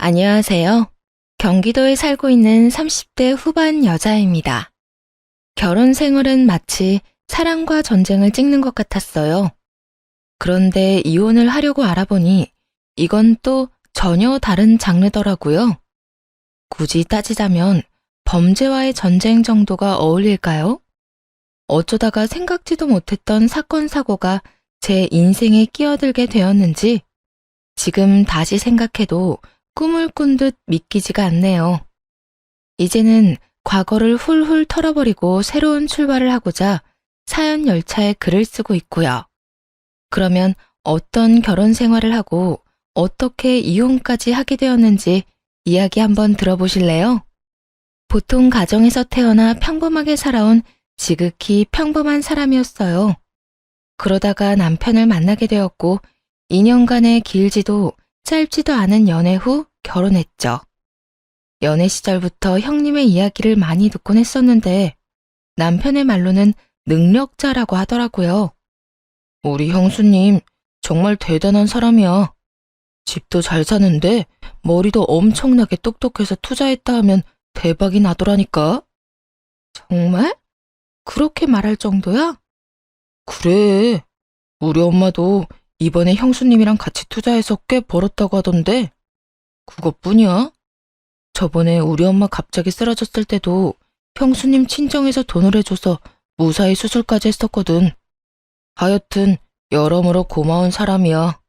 안녕하세요. 경기도에 살고 있는 30대 후반 여자입니다. 결혼 생활은 마치 사랑과 전쟁을 찍는 것 같았어요. 그런데 이혼을 하려고 알아보니 이건 또 전혀 다른 장르더라고요. 굳이 따지자면 범죄와의 전쟁 정도가 어울릴까요? 어쩌다가 생각지도 못했던 사건 사고가 제 인생에 끼어들게 되었는지 지금 다시 생각해도 꿈을 꾼 듯 믿기지가 않네요. 이제는 과거를 훌훌 털어버리고 새로운 출발을 하고자 사연 열차에 글을 쓰고 있고요. 그러면 어떤 결혼 생활을 하고 어떻게 이혼까지 하게 되었는지 이야기 한번 들어보실래요? 보통 가정에서 태어나 평범하게 살아온 지극히 평범한 사람이었어요. 그러다가 남편을 만나게 되었고 2년간의 길지도 짧지도 않은 연애 후 결혼했죠. 연애 시절부터 형님의 이야기를 많이 듣곤 했었는데 남편의 말로는 능력자라고 하더라고요. 우리 형수님 정말 대단한 사람이야. 집도 잘 사는데 머리도 엄청나게 똑똑해서 투자했다 하면 대박이 나더라니까. 정말? 그렇게 말할 정도야? 그래. 우리 엄마도 이번에 형수님이랑 같이 투자해서 꽤 벌었다고 하던데 그것뿐이야? 저번에 우리 엄마 갑자기 쓰러졌을 때도 형수님 친정에서 돈을 해줘서 무사히 수술까지 했었거든. 하여튼 여러모로 고마운 사람이야.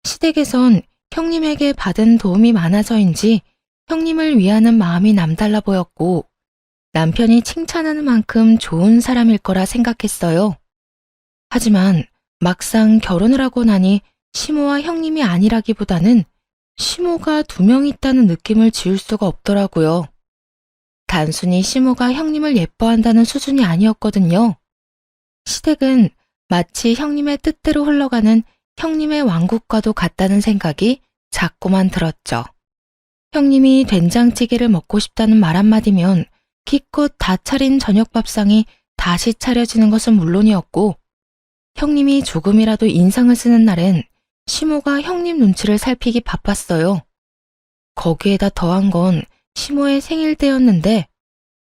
시댁에선 형님에게 받은 도움이 많아서인지 형님을 위하는 마음이 남달라 보였고 남편이 칭찬하는 만큼 좋은 사람일 거라 생각했어요. 하지만 막상 결혼을 하고 나니 시모와 형님이 아니라기보다는 시모가 2명 있다는 느낌을 지울 수가 없더라고요. 단순히 시모가 형님을 예뻐한다는 수준이 아니었거든요. 시댁은 마치 형님의 뜻대로 흘러가는 형님의 왕국과도 같다는 생각이 자꾸만 들었죠. 형님이 된장찌개를 먹고 싶다는 말 한마디면 기껏 다 차린 저녁밥상이 다시 차려지는 것은 물론이었고 형님이 조금이라도 인상을 쓰는 날엔 시모가 형님 눈치를 살피기 바빴어요. 거기에다 더한 건 시모의 생일 때였는데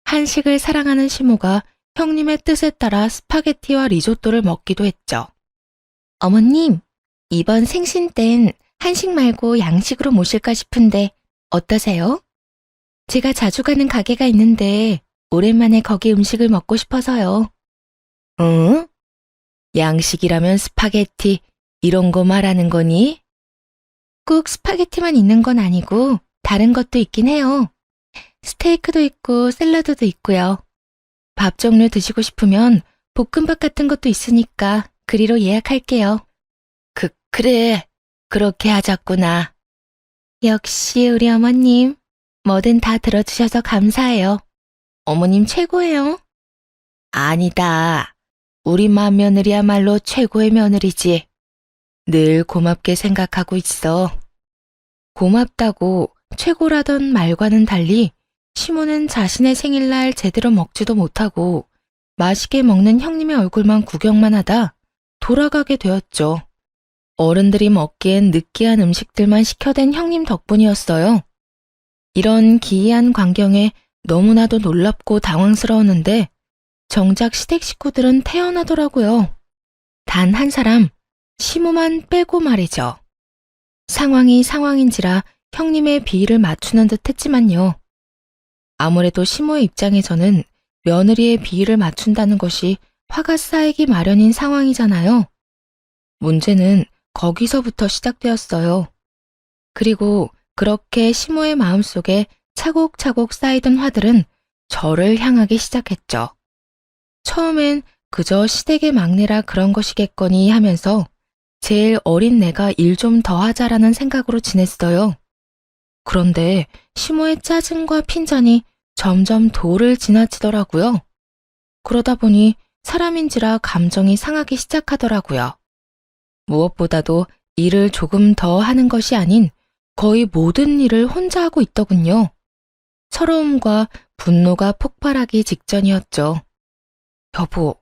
한식을 사랑하는 시모가 형님의 뜻에 따라 스파게티와 리조또를 먹기도 했죠. 어머님, 이번 생신 땐 한식 말고 양식으로 모실까 싶은데 어떠세요? 제가 자주 가는 가게가 있는데 오랜만에 거기 음식을 먹고 싶어서요. 응? 양식이라면 스파게티 이런 거 말하는 거니? 꼭 스파게티만 있는 건 아니고 다른 것도 있긴 해요. 스테이크도 있고 샐러드도 있고요. 밥 종류 드시고 싶으면 볶음밥 같은 것도 있으니까 그리로 예약할게요. 그래. 그렇게 하자꾸나. 역시 우리 어머님. 뭐든 다 들어주셔서 감사해요. 어머님 최고예요. 아니다. 우리 맏며느리야말로 최고의 며느리지. 늘 고맙게 생각하고 있어. 고맙다고 최고라던 말과는 달리 시모는 자신의 생일날 제대로 먹지도 못하고 맛있게 먹는 형님의 얼굴만 구경만 하다 돌아가게 되었죠. 어른들이 먹기엔 느끼한 음식들만 시켜댄 형님 덕분이었어요. 이런 기이한 광경에 너무나도 놀랍고 당황스러웠는데 정작 시댁 식구들은 태연하더라고요. 단 한 사람, 시모만 빼고 말이죠. 상황이 상황인지라 형님의 비위를 맞추는 듯 했지만요. 아무래도 시모의 입장에서는 며느리의 비위를 맞춘다는 것이 화가 쌓이기 마련인 상황이잖아요. 문제는 거기서부터 시작되었어요. 그리고 그렇게 시모의 마음속에 차곡차곡 쌓이던 화들은 저를 향하기 시작했죠. 처음엔 그저 시댁의 막내라 그런 것이겠거니 하면서 제일 어린 내가 일 좀 더 하자라는 생각으로 지냈어요. 그런데 시모의 짜증과 핀잔이 점점 도를 지나치더라고요. 그러다 보니 사람인지라 감정이 상하기 시작하더라고요. 무엇보다도 일을 조금 더 하는 것이 아닌 거의 모든 일을 혼자 하고 있더군요. 서러움과 분노가 폭발하기 직전이었죠. 여보,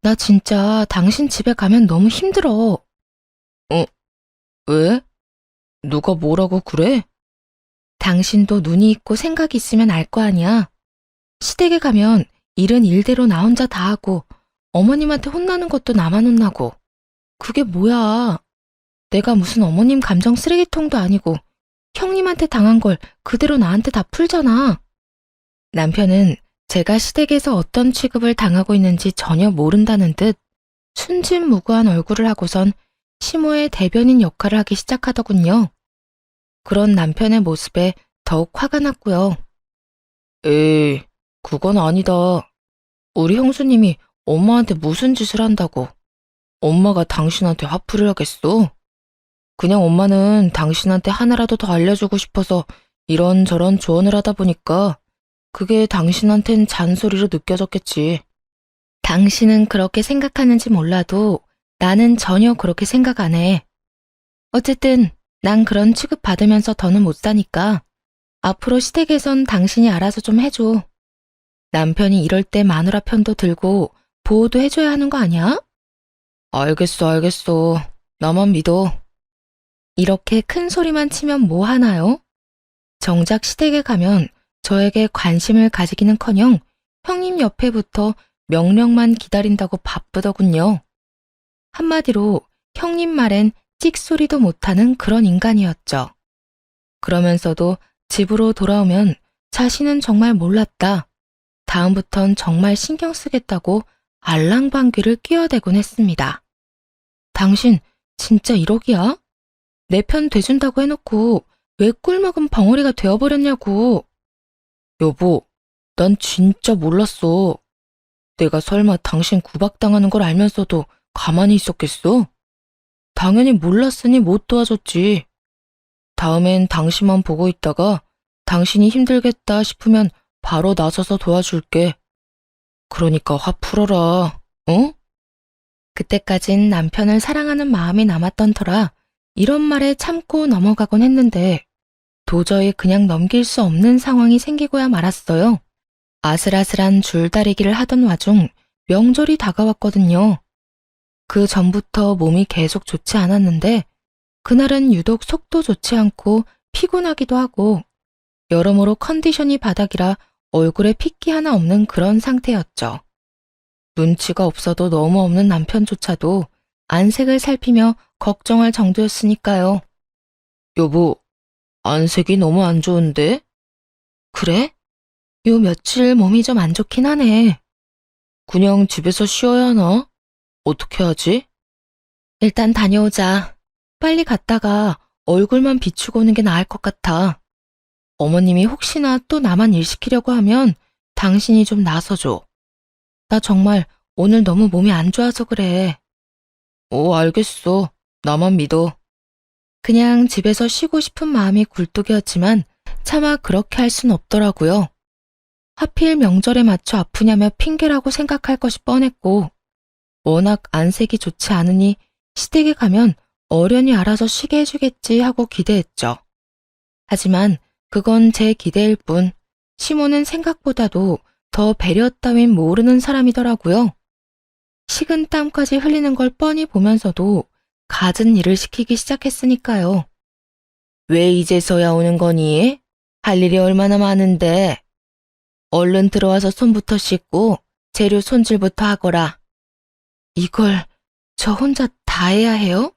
나 진짜 당신 집에 가면 너무 힘들어. 왜? 누가 뭐라고 그래? 당신도 눈이 있고 생각이 있으면 알 거 아니야. 시댁에 가면 일은 일대로 나 혼자 다 하고 어머님한테 혼나는 것도 나만 혼나고. 그게 뭐야. 내가 무슨 어머님 감정 쓰레기통도 아니고 형님한테 당한 걸 그대로 나한테 다 풀잖아. 남편은 제가 시댁에서 어떤 취급을 당하고 있는지 전혀 모른다는 듯 순진무구한 얼굴을 하고선 시모의 대변인 역할을 하기 시작하더군요. 그런 남편의 모습에 더욱 화가 났고요. 에이, 그건 아니다. 우리 형수님이 엄마한테 무슨 짓을 한다고. 엄마가 당신한테 화풀이를 하겠어? 그냥 엄마는 당신한테 하나라도 더 알려주고 싶어서 이런저런 조언을 하다 보니까 그게 당신한텐 잔소리로 느껴졌겠지. 당신은 그렇게 생각하는지 몰라도 나는 전혀 그렇게 생각 안 해. 어쨌든 난 그런 취급 받으면서 더는 못 사니까 앞으로 시댁에선 당신이 알아서 좀 해줘. 남편이 이럴 때 마누라 편도 들고 보호도 해줘야 하는 거 아니야? 알겠어. 나만 믿어. 이렇게 큰 소리만 치면 뭐 하나요? 정작 시댁에 가면 저에게 관심을 가지기는커녕 형님 옆에 붙어 명령만 기다린다고 바쁘더군요. 한마디로 형님 말엔 찍소리도 못하는 그런 인간이었죠. 그러면서도 집으로 돌아오면 자신은 정말 몰랐다. 다음부턴 정말 신경 쓰겠다고 알랑방귀를 끼어대곤 했습니다. 당신 진짜 1억이야? 내 편 돼준다고 해놓고 왜 꿀먹은 벙어리가 되어버렸냐고. 여보, 난 진짜 몰랐어. 내가 설마 당신 구박당하는 걸 알면서도 가만히 있었겠어? 당연히 몰랐으니 못 도와줬지. 다음엔 당신만 보고 있다가 당신이 힘들겠다 싶으면 바로 나서서 도와줄게. 그러니까 화 풀어라, 어? 그때까진 남편을 사랑하는 마음이 남았던 터라 이런 말에 참고 넘어가곤 했는데 도저히 그냥 넘길 수 없는 상황이 생기고야 말았어요. 아슬아슬한 줄다리기를 하던 와중 명절이 다가왔거든요. 그 전부터 몸이 계속 좋지 않았는데 그날은 유독 속도 좋지 않고 피곤하기도 하고 여러모로 컨디션이 바닥이라 얼굴에 핏기 하나 없는 그런 상태였죠. 눈치가 없어도 너무 없는 남편조차도 안색을 살피며 걱정할 정도였으니까요. 여보, 안색이 너무 안 좋은데? 그래? 요 며칠 몸이 좀 안 좋긴 하네. 그냥 집에서 쉬어야 하나? 어떻게 하지? 일단 다녀오자. 빨리 갔다가 얼굴만 비추고 오는 게 나을 것 같아. 어머님이 혹시나 또 나만 일 시키려고 하면 당신이 좀 나서줘. 나 정말 오늘 너무 몸이 안 좋아서 그래. 알겠어. 나만 믿어. 그냥 집에서 쉬고 싶은 마음이 굴뚝이었지만 차마 그렇게 할 순 없더라고요. 하필 명절에 맞춰 아프냐며 핑계라고 생각할 것이 뻔했고 워낙 안색이 좋지 않으니 시댁에 가면 어련히 알아서 쉬게 해주겠지 하고 기대했죠. 하지만 그건 제 기대일 뿐 시모는 생각보다도 더 배려 따윈 모르는 사람이더라고요. 식은 땀까지 흘리는 걸 뻔히 보면서도 갖은 일을 시키기 시작했으니까요. 왜 이제서야 오는 거니? 할 일이 얼마나 많은데. 얼른 들어와서 손부터 씻고 재료 손질부터 하거라. 이걸 저 혼자 다 해야 해요?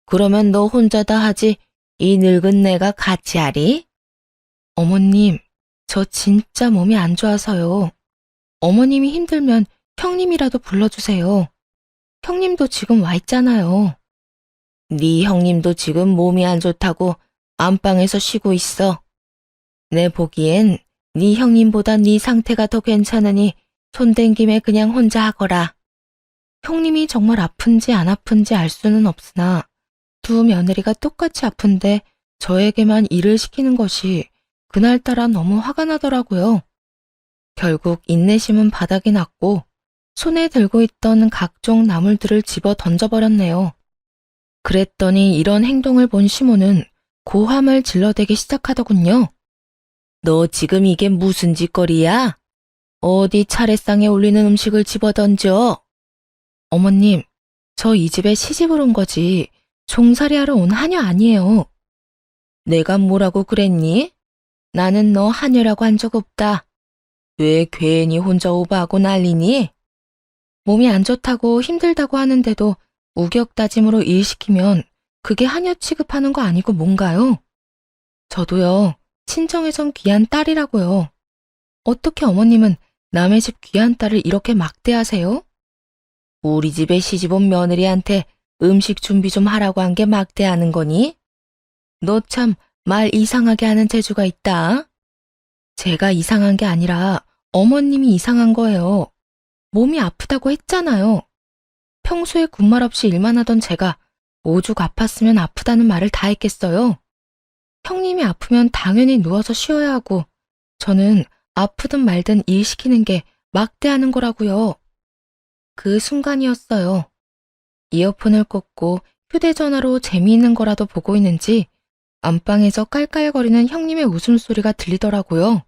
그러면 너 혼자 다 하지 이 늙은 내가 같이 하리? 어머님, 저 진짜 몸이 안 좋아서요. 어머님이 힘들면 형님이라도 불러주세요. 형님도 지금 와 있잖아요. 네 형님도 지금 몸이 안 좋다고 안방에서 쉬고 있어. 내 보기엔 네 형님보다 네 상태가 더 괜찮으니 손댄 김에 그냥 혼자 하거라. 형님이 정말 아픈지 안 아픈지 알 수는 없으나 두 며느리가 똑같이 아픈데 저에게만 일을 시키는 것이 그날따라 너무 화가 나더라고요. 결국 인내심은 바닥이 났고 손에 들고 있던 각종 나물들을 집어 던져버렸네요. 그랬더니 이런 행동을 본 시모는 고함을 질러대기 시작하더군요. 너 지금 이게 무슨 짓거리야? 어디 차례상에 올리는 음식을 집어던져? 어머님, 저 이 집에 시집을 온 거지 종살이하러 온 하녀 아니에요. 내가 뭐라고 그랬니? 나는 너 하녀라고 한 적 없다. 왜 괜히 혼자 오버하고 난리니? 몸이 안 좋다고 힘들다고 하는데도 우격다짐으로 일 시키면 그게 하녀 취급하는 거 아니고 뭔가요? 저도요, 친정에선 귀한 딸이라고요. 어떻게 어머님은 남의 집 귀한 딸을 이렇게 막대하세요? 우리 집에 시집온 며느리한테 음식 준비 좀 하라고 한 게 막대하는 거니? 너 참 말 이상하게 하는 재주가 있다. 제가 이상한 게 아니라 어머님이 이상한 거예요. 몸이 아프다고 했잖아요. 평소에 군말 없이 일만 하던 제가 오죽 아팠으면 아프다는 말을 다 했겠어요. 형님이 아프면 당연히 누워서 쉬어야 하고 저는 아프든 말든 일 시키는 게 막대하는 거라고요. 그 순간이었어요. 이어폰을 꽂고 휴대전화로 재미있는 거라도 보고 있는지 안방에서 깔깔거리는 형님의 웃음소리가 들리더라고요.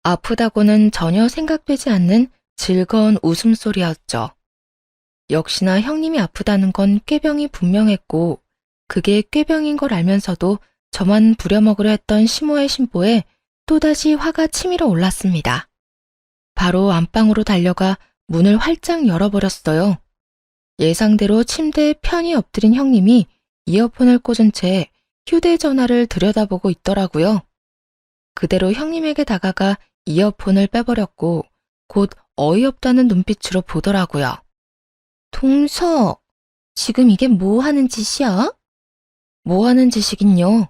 아프다고는 전혀 생각되지 않는 즐거운 웃음소리였죠. 역시나 형님이 아프다는 건 꾀병이 분명했고 그게 꾀병인 걸 알면서도 저만 부려먹으려 했던 시모의 심보에 또다시 화가 치밀어 올랐습니다. 바로 안방으로 달려가 문을 활짝 열어버렸어요. 예상대로 침대에 편히 엎드린 형님이 이어폰을 꽂은 채 휴대전화를 들여다보고 있더라고요. 그대로 형님에게 다가가 이어폰을 빼버렸고 곧 어이없다는 눈빛으로 보더라고요. 동서, 지금 이게 뭐 하는 짓이야? 뭐 하는 짓이긴요.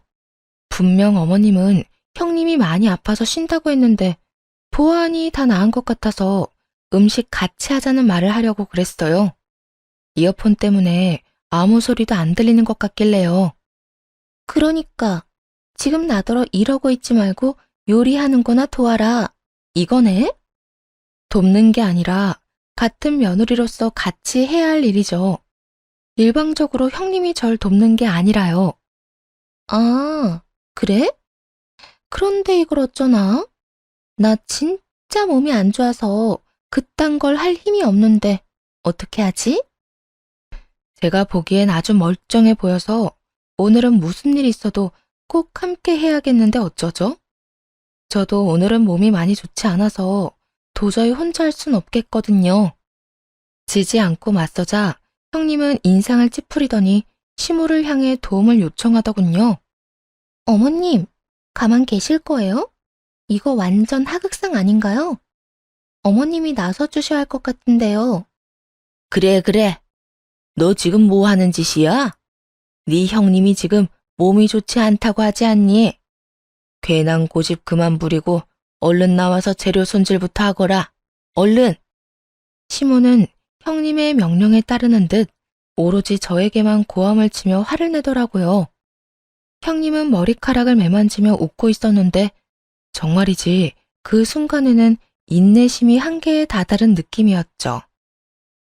분명 어머님은 형님이 많이 아파서 쉰다고 했는데 보아하니 다 나은 것 같아서 음식 같이 하자는 말을 하려고 그랬어요. 이어폰 때문에 아무 소리도 안 들리는 것 같길래요. 그러니까 지금 나더러 이러고 있지 말고 요리하는 거나 도와라. 이거네? 돕는 게 아니라 같은 며느리로서 같이 해야 할 일이죠. 일방적으로 형님이 절 돕는 게 아니라요. 아, 그래? 그런데 이걸 어쩌나? 나 진짜 몸이 안 좋아서 그딴 걸 할 힘이 없는데 어떻게 하지? 제가 보기엔 아주 멀쩡해 보여서 오늘은 무슨 일 있어도 꼭 함께 해야겠는데 어쩌죠? 저도 오늘은 몸이 많이 좋지 않아서 도저히 혼자 할 순 없겠거든요. 지지 않고 맞서자 형님은 인상을 찌푸리더니 시모를 향해 도움을 요청하더군요. 어머님, 가만 계실 거예요? 이거 완전 하극상 아닌가요? 어머님이 나서주셔야 할 것 같은데요. 그래, 그래. 너 지금 뭐 하는 짓이야? 네 형님이 지금 몸이 좋지 않다고 하지 않니? 괜한 고집 그만 부리고 얼른 나와서 재료 손질부터 하거라. 얼른! 시모는 형님의 명령에 따르는 듯 오로지 저에게만 고함을 치며 화를 내더라고요. 형님은 머리카락을 매만지며 웃고 있었는데 정말이지 그 순간에는 인내심이 한계에 다다른 느낌이었죠.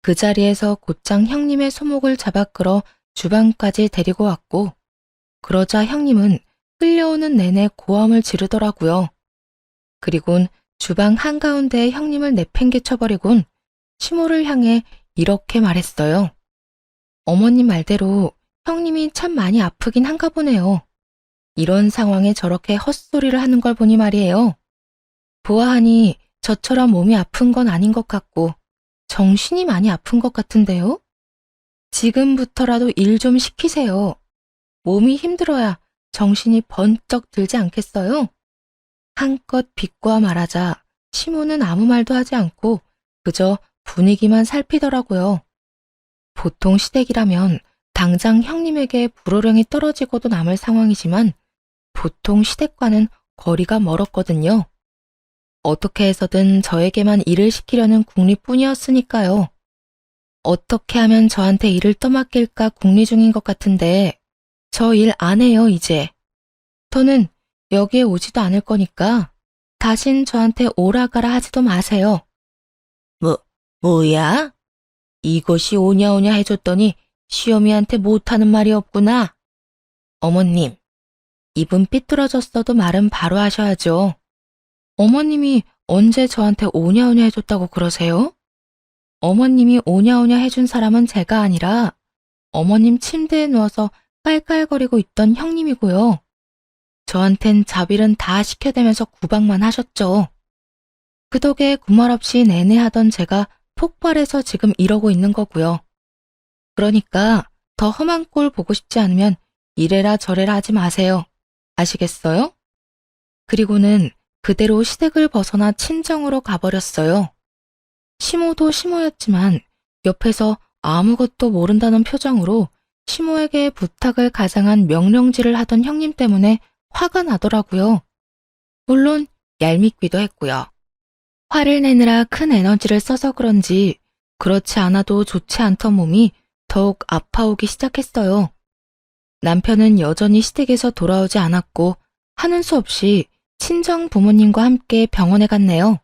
그 자리에서 곧장 형님의 손목을 잡아 끌어 주방까지 데리고 왔고 그러자 형님은 끌려오는 내내 고함을 지르더라고요. 그리곤 주방 한가운데에 형님을 내팽개쳐버리곤 시모를 향해 이렇게 말했어요. 어머님 말대로 형님이 참 많이 아프긴 한가 보네요. 이런 상황에 저렇게 헛소리를 하는 걸 보니 말이에요. 보아하니 저처럼 몸이 아픈 건 아닌 것 같고 정신이 많이 아픈 것 같은데요? 지금부터라도 일 좀 시키세요. 몸이 힘들어야 정신이 번쩍 들지 않겠어요? 한껏 비꼬아 말하자 시모는 아무 말도 하지 않고 그저 분위기만 살피더라고요. 보통 시댁이라면 당장 형님에게 불호령이 떨어지고도 남을 상황이지만 보통 시댁과는 거리가 멀었거든요. 어떻게 해서든 저에게만 일을 시키려는 궁리뿐이었으니까요. 어떻게 하면 저한테 일을 떠맡길까 궁리 중인 것 같은데 저 일 안 해요, 이제. 더는 여기에 오지도 않을 거니까 다신 저한테 오라가라 하지도 마세요. 뭐야? 이것이 오냐오냐 해줬더니 시어미한테 못하는 말이 없구나. 어머님, 입은 삐뚤어졌어도 말은 바로 하셔야죠. 어머님이 언제 저한테 오냐오냐 해줬다고 그러세요? 어머님이 오냐오냐 해준 사람은 제가 아니라 어머님 침대에 누워서 깔깔거리고 있던 형님이고요. 저한텐 자빌은 다 시켜대면서 구박만 하셨죠. 그 덕에 구말 없이 내내 하던 제가 폭발해서 지금 이러고 있는 거고요. 그러니까 더 험한 꼴 보고 싶지 않으면 이래라 저래라 하지 마세요. 아시겠어요? 그리고는 그대로 시댁을 벗어나 친정으로 가버렸어요. 시모도 시모였지만 옆에서 아무것도 모른다는 표정으로 시모에게 부탁을 가장한 명령질을 하던 형님 때문에 화가 나더라고요. 물론 얄밉기도 했고요. 화를 내느라 큰 에너지를 써서 그런지 그렇지 않아도 좋지 않던 몸이 더욱 아파오기 시작했어요. 남편은 여전히 시댁에서 돌아오지 않았고 하는 수 없이 친정 부모님과 함께 병원에 갔네요.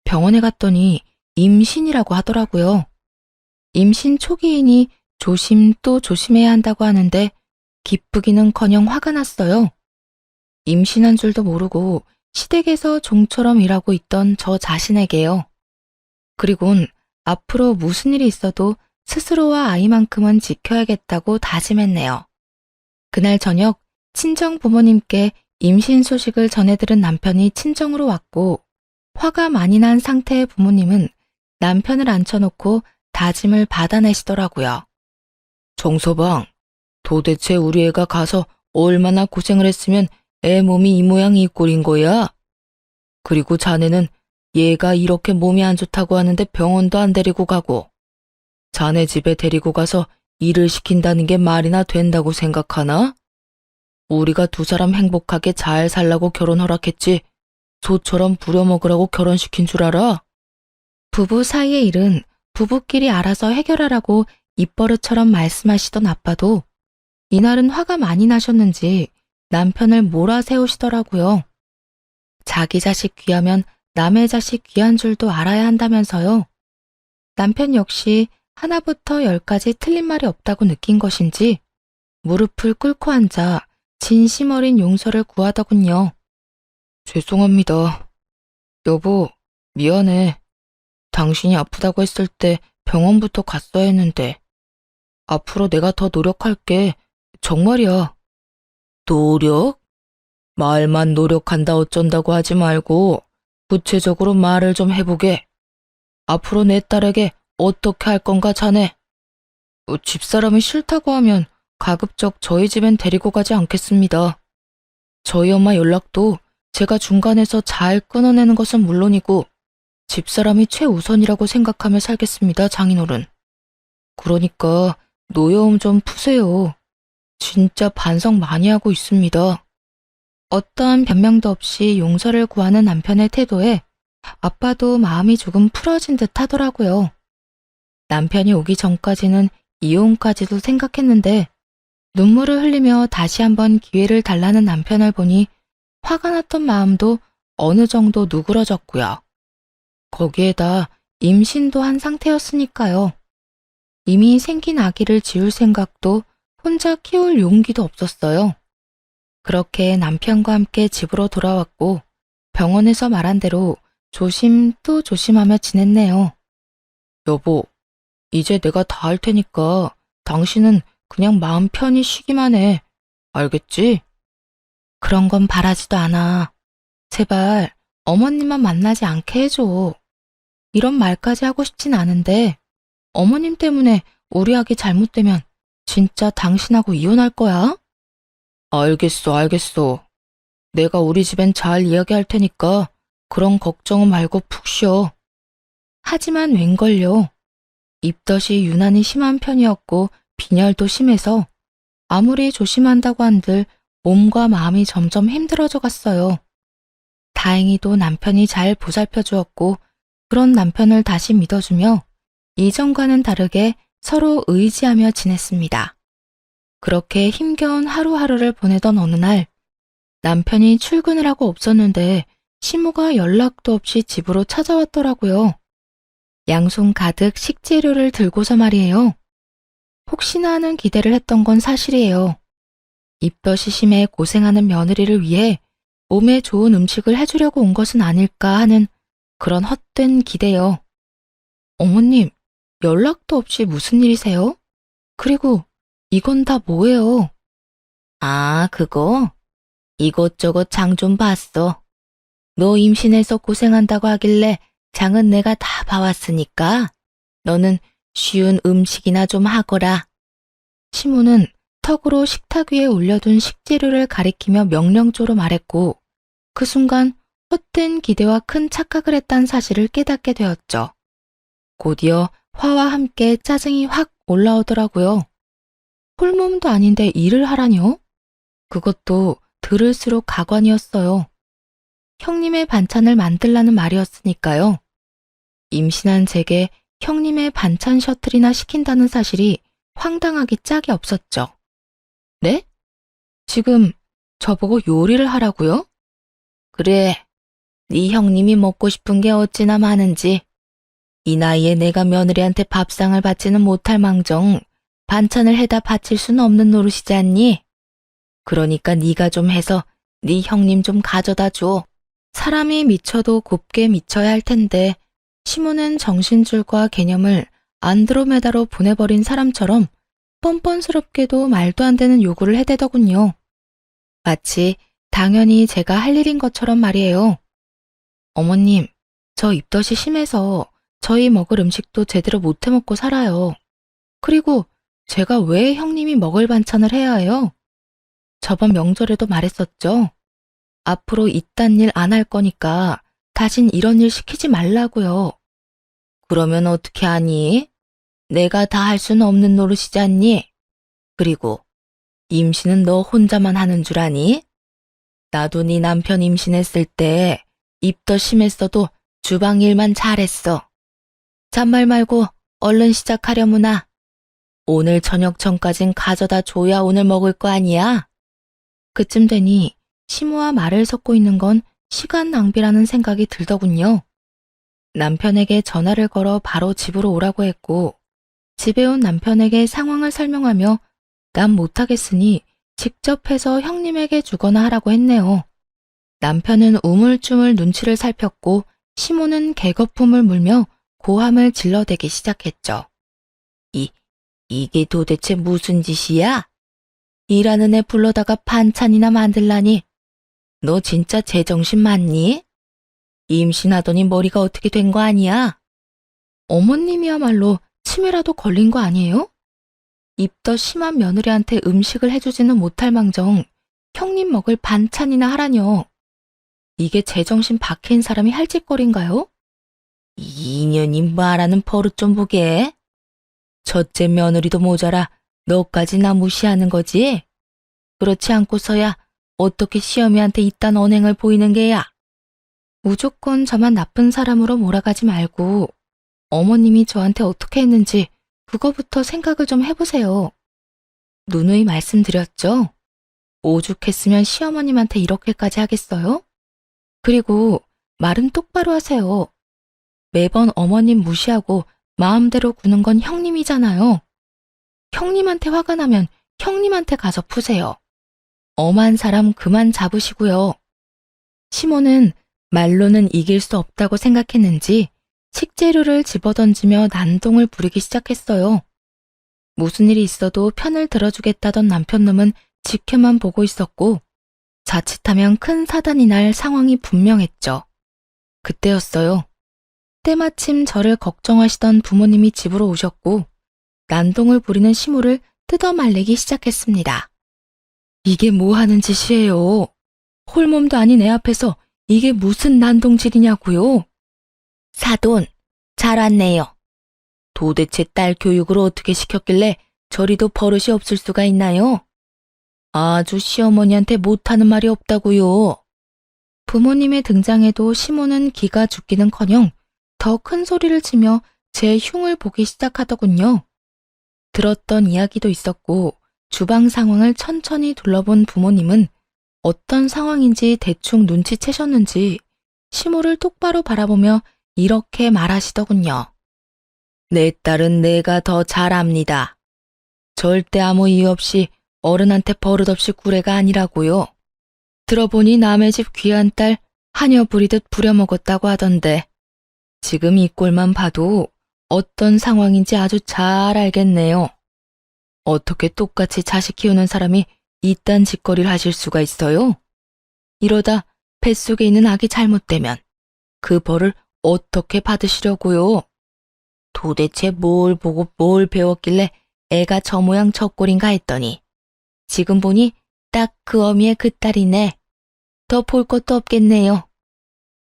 병원에 갔더니 임신이라고 하더라고요. 임신 초기이니 조심 또 조심해야 한다고 하는데 기쁘기는커녕 화가 났어요. 임신한 줄도 모르고 시댁에서 종처럼 일하고 있던 저 자신에게요. 그리곤 앞으로 무슨 일이 있어도 스스로와 아이만큼은 지켜야겠다고 다짐했네요. 그날 저녁 친정 부모님께 임신 소식을 전해들은 남편이 친정으로 왔고 화가 많이 난 상태의 부모님은 남편을 앉혀놓고 다짐을 받아내시더라고요. 정서방, 도대체 우리 애가 가서 얼마나 고생을 했으면 애 몸이 이 모양이 이 꼴인 거야? 그리고 자네는 얘가 이렇게 몸이 안 좋다고 하는데 병원도 안 데리고 가고 자네 집에 데리고 가서 일을 시킨다는 게 말이나 된다고 생각하나? 우리가 두 사람 행복하게 잘 살라고 결혼 허락했지 소처럼 부려먹으라고 결혼시킨 줄 알아? 부부 사이의 일은 부부끼리 알아서 해결하라고 입버릇처럼 말씀하시던 아빠도 이날은 화가 많이 나셨는지 남편을 몰아세우시더라고요. 자기 자식 귀하면 남의 자식 귀한 줄도 알아야 한다면서요. 남편 역시 하나부터 열까지 틀린 말이 없다고 느낀 것인지 무릎을 꿇고 앉아 진심 어린 용서를 구하더군요. 죄송합니다. 여보, 미안해. 당신이 아프다고 했을 때 병원부터 갔어야 했는데 앞으로 내가 더 노력할게. 정말이야. 노력? 말만 노력한다 어쩐다고 하지 말고 구체적으로 말을 좀 해보게. 앞으로 내 딸에게 어떻게 할 건가 자네? 집사람이 싫다고 하면 가급적 저희 집엔 데리고 가지 않겠습니다. 저희 엄마 연락도 제가 중간에서 잘 끊어내는 것은 물론이고 집사람이 최우선이라고 생각하며 살겠습니다, 장인어른. 그러니까 노여움 좀 푸세요. 진짜 반성 많이 하고 있습니다. 어떠한 변명도 없이 용서를 구하는 남편의 태도에 아빠도 마음이 조금 풀어진 듯 하더라고요. 남편이 오기 전까지는 이혼까지도 생각했는데 눈물을 흘리며 다시 한번 기회를 달라는 남편을 보니 화가 났던 마음도 어느 정도 누그러졌고요. 거기에다 임신도 한 상태였으니까요. 이미 생긴 아기를 지울 생각도 혼자 키울 용기도 없었어요. 그렇게 남편과 함께 집으로 돌아왔고 병원에서 말한 대로 조심 또 조심하며 지냈네요. 여보, 이제 내가 다 할 테니까 당신은 그냥 마음 편히 쉬기만 해. 알겠지? 그런 건 바라지도 않아. 제발 어머님만 만나지 않게 해줘. 이런 말까지 하고 싶진 않은데 어머님 때문에 우리 아기 잘못되면 진짜 당신하고 이혼할 거야? 알겠어, 알겠어. 내가 우리 집엔 잘 이야기할 테니까 그런 걱정은 말고 푹 쉬어. 하지만 웬걸요. 입덧이 유난히 심한 편이었고 빈혈도 심해서 아무리 조심한다고 한들 몸과 마음이 점점 힘들어져 갔어요. 다행히도 남편이 잘 보살펴 주었고 그런 남편을 다시 믿어주며 이전과는 다르게 서로 의지하며 지냈습니다. 그렇게 힘겨운 하루하루를 보내던 어느 날 남편이 출근을 하고 없었는데 시모가 연락도 없이 집으로 찾아왔더라고요. 양손 가득 식재료를 들고서 말이에요. 혹시나 하는 기대를 했던 건 사실이에요. 입덧이 심해 고생하는 며느리를 위해 몸에 좋은 음식을 해주려고 온 것은 아닐까 하는 그런 헛된 기대요. 어머님, 연락도 없이 무슨 일이세요? 그리고 이건 다 뭐예요? 아, 그거? 이것저것 장 좀 봤어. 너 임신해서 고생한다고 하길래 장은 내가 다 봐왔으니까 너는 쉬운 음식이나 좀 하거라. 시모는 턱으로 식탁 위에 올려둔 식재료를 가리키며 명령조로 말했고 그 순간 헛된 기대와 큰 착각을 했다는 사실을 깨닫게 되었죠. 곧이어 화와 함께 짜증이 확 올라오더라고요. 홀몸도 아닌데 일을 하라뇨? 그것도 들을수록 가관이었어요. 형님의 반찬을 만들라는 말이었으니까요. 임신한 제게 형님의 반찬 셔틀이나 시킨다는 사실이 황당하기 짝이 없었죠. 네? 지금 저보고 요리를 하라고요? 그래, 네 형님이 먹고 싶은 게 어찌나 많은지. 이 나이에 내가 며느리한테 밥상을 받지는 못할 망정 반찬을 해다 바칠 수는 없는 노릇이지 않니? 그러니까 네가 좀 해서 네 형님 좀 가져다 줘. 사람이 미쳐도 곱게 미쳐야 할 텐데 시모는 정신줄과 개념을 안드로메다로 보내버린 사람처럼 뻔뻔스럽게도 말도 안 되는 요구를 해대더군요. 마치 당연히 제가 할 일인 것처럼 말이에요. 어머님, 저 입덧이 심해서 저희 먹을 음식도 제대로 못 해먹고 살아요. 그리고 제가 왜 형님이 먹을 반찬을 해야 해요? 저번 명절에도 말했었죠. 앞으로 이딴 일 안 할 거니까 다신 이런 일 시키지 말라고요. 그러면 어떻게 하니? 내가 다 할 수는 없는 노릇이지 않니? 그리고 임신은 너 혼자만 하는 줄 아니? 나도 네 남편 임신했을 때 입덧 심했어도 주방 일만 잘했어. 잔말 말고 얼른 시작하려무나. 오늘 저녁 전까진 가져다 줘야 오늘 먹을 거 아니야? 그쯤 되니 시모와 말을 섞고 있는 건 시간 낭비라는 생각이 들더군요. 남편에게 전화를 걸어 바로 집으로 오라고 했고 집에 온 남편에게 상황을 설명하며 난 못하겠으니 직접 해서 형님에게 주거나 하라고 했네요. 남편은 우물쭈물 눈치를 살폈고 시모는 개거품을 물며 고함을 질러대기 시작했죠. 이게 도대체 무슨 짓이야? 일하는 애 불러다가 반찬이나 만들라니. 너 진짜 제정신 맞니? 임신하더니 머리가 어떻게 된 거 아니야? 어머님이야말로 치매라도 걸린 거 아니에요? 입덧 심한 며느리한테 음식을 해주지는 못할 망정 형님 먹을 반찬이나 하라뇨. 이게 제정신 박힌 사람이 할 짓거리인가요? 이 인연이 말하는 버릇 좀 보게. 첫째 며느리도 모자라 너까지 나 무시하는 거지? 그렇지 않고서야 어떻게 시어미한테 이딴 언행을 보이는 게야? 무조건 저만 나쁜 사람으로 몰아가지 말고 어머님이 저한테 어떻게 했는지 그거부터 생각을 좀 해보세요. 누누이 말씀드렸죠? 오죽했으면 시어머님한테 이렇게까지 하겠어요? 그리고 말은 똑바로 하세요. 매번 어머님 무시하고 마음대로 구는 건 형님이잖아요. 형님한테 화가 나면 형님한테 가서 푸세요. 엄한 사람 그만 잡으시고요. 시모는 말로는 이길 수 없다고 생각했는지 식재료를 집어던지며 난동을 부리기 시작했어요. 무슨 일이 있어도 편을 들어주겠다던 남편놈은 지켜만 보고 있었고 자칫하면 큰 사단이 날 상황이 분명했죠. 그때였어요. 때마침 저를 걱정하시던 부모님이 집으로 오셨고 난동을 부리는 시모를 뜯어말리기 시작했습니다. 이게 뭐 하는 짓이에요? 홀몸도 아닌 애 앞에서 이게 무슨 난동질이냐고요? 사돈, 잘 왔네요. 도대체 딸 교육을 어떻게 시켰길래 저리도 버릇이 없을 수가 있나요? 아주 시어머니한테 못하는 말이 없다고요. 부모님의 등장에도 시모는 기가 죽기는커녕 더 큰 소리를 치며 제 흉을 보기 시작하더군요. 들었던 이야기도 있었고 주방 상황을 천천히 둘러본 부모님은 어떤 상황인지 대충 눈치채셨는지 시모를 똑바로 바라보며 이렇게 말하시더군요. 내 딸은 내가 더 잘 압니다. 절대 아무 이유 없이 어른한테 버릇없이 구레가 아니라고요. 들어보니 남의 집 귀한 딸 하녀 부리듯 부려먹었다고 하던데 지금 이 꼴만 봐도 어떤 상황인지 아주 잘 알겠네요. 어떻게 똑같이 자식 키우는 사람이 이딴 짓거리를 하실 수가 있어요? 이러다 뱃속에 있는 아기 잘못되면 그 벌을 어떻게 받으시려고요? 도대체 뭘 보고 뭘 배웠길래 애가 저 모양 저 꼴인가 했더니 지금 보니 딱 그 어미의 그 딸이네. 더 볼 것도 없겠네요.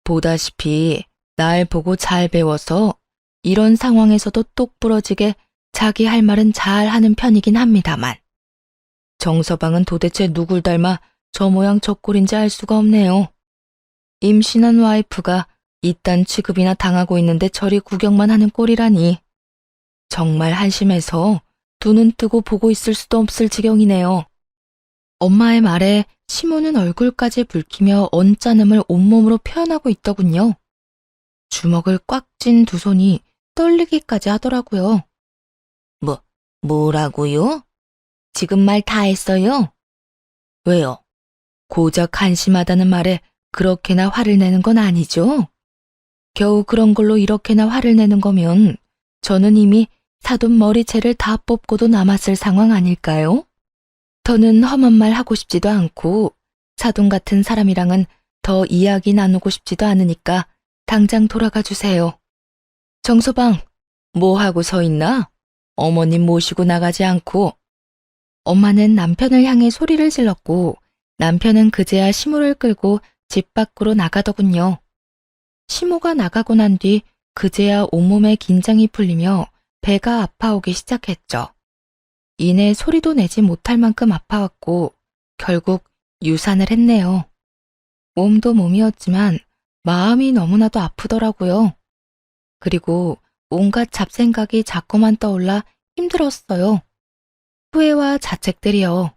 보다시피 날 보고 잘 배워서 이런 상황에서도 똑부러지게 자기 할 말은 잘 하는 편이긴 합니다만 정서방은 도대체 누굴 닮아 저 모양 저 꼴인지 알 수가 없네요. 임신한 와이프가 이딴 취급이나 당하고 있는데 저리 구경만 하는 꼴이라니. 정말 한심해서 두 눈 뜨고 보고 있을 수도 없을 지경이네요. 엄마의 말에 시모는 얼굴까지 붉히며 언짢음을 온몸으로 표현하고 있더군요. 주먹을 꽉 쥔 두 손이 떨리기까지 하더라고요. 뭐라고요? 지금 말 다 했어요? 왜요? 고작 한심하다는 말에 그렇게나 화를 내는 건 아니죠? 겨우 그런 걸로 이렇게나 화를 내는 거면 저는 이미 사돈 머리채를 다 뽑고도 남았을 상황 아닐까요? 더는 험한 말 하고 싶지도 않고 사돈 같은 사람이랑은 더 이야기 나누고 싶지도 않으니까 당장 돌아가 주세요. 정서방, 뭐 하고 서 있나? 어머님 모시고 나가지 않고. 엄마는 남편을 향해 소리를 질렀고 남편은 그제야 시모를 끌고 집 밖으로 나가더군요. 시모가 나가고 난 뒤 그제야 온몸에 긴장이 풀리며 배가 아파오기 시작했죠. 이내 소리도 내지 못할 만큼 아파왔고 결국 유산을 했네요. 몸도 몸이었지만 마음이 너무나도 아프더라고요. 그리고 온갖 잡생각이 자꾸만 떠올라 힘들었어요. 후회와 자책들이요.